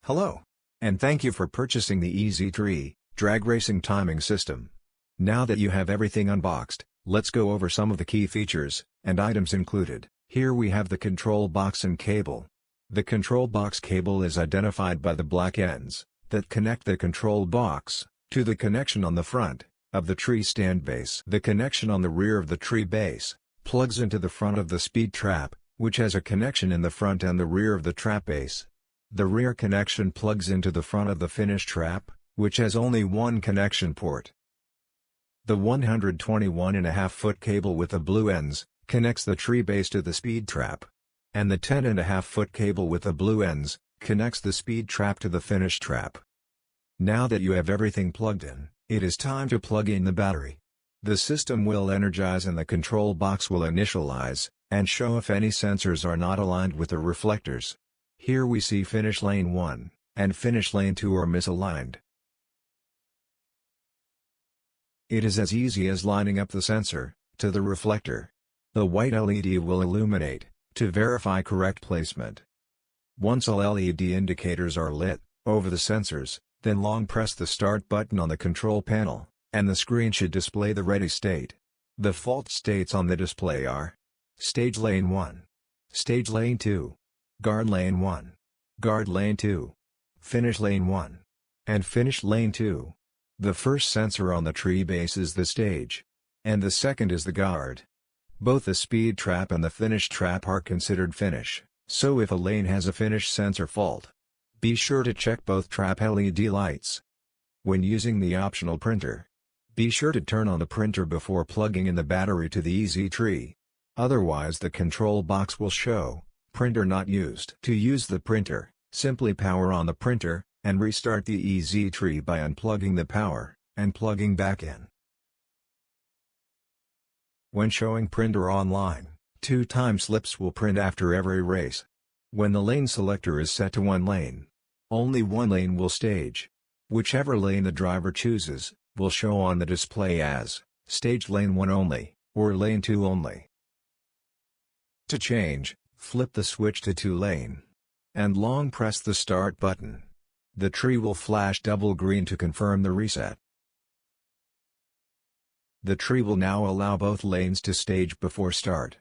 Hello. And thank you for purchasing the eztree drag racing timing system. Now that you have everything unboxed, let's go over some of the key features and items included. Here we have the control box and cable. The control box cable is identified by the black ends that connect the control box to the connection on the front of the tree stand base. The connection on the rear of the tree base plugs into the front of the speed trap, which has a connection in the front and the rear of the trap base. The rear connection plugs into the front of the finish trap, which has only one connection port. The 121.5-foot cable with the blue ends connects the tree base to the speed trap. And the 10.5-foot cable with the blue ends connects the speed trap to the finish trap. Now that you have everything plugged in, it is time to plug in the battery. The system will energize and the control box will initialize, and show if any sensors are not aligned with the reflectors. Here we see finish lane 1, and finish lane 2 are misaligned. It is as easy as lining up the sensor to the reflector. The white LED will illuminate to verify correct placement. Once all LED indicators are lit over the sensors, then long press the start button on the control panel, and the screen should display the ready state. The fault states on the display are Stage Lane 1, Stage Lane 2, Guard Lane 1, Guard Lane 2, Finish Lane 1, and Finish Lane 2. The first sensor on the tree base is the stage, and the second is the guard. Both the speed trap and the finish trap are considered finish, so if a lane has a finish sensor fault, be sure to check both trap LED lights. When using the optional printer, be sure to turn on the printer before plugging in the battery to the eztree. Otherwise the control box will show printer not used. To use the printer, simply power on the printer, and restart the eztree by unplugging the power, and plugging back in. When showing printer online, 2 time slips will print after every race. When the lane selector is set to one lane, only one lane will stage. Whichever lane the driver chooses, will show on the display as Stage Lane 1 only, or Lane 2 only. To change, flip the switch to 2 lane, and long press the start button. The tree will flash double green to confirm the reset. The tree will now allow both lanes to stage before start.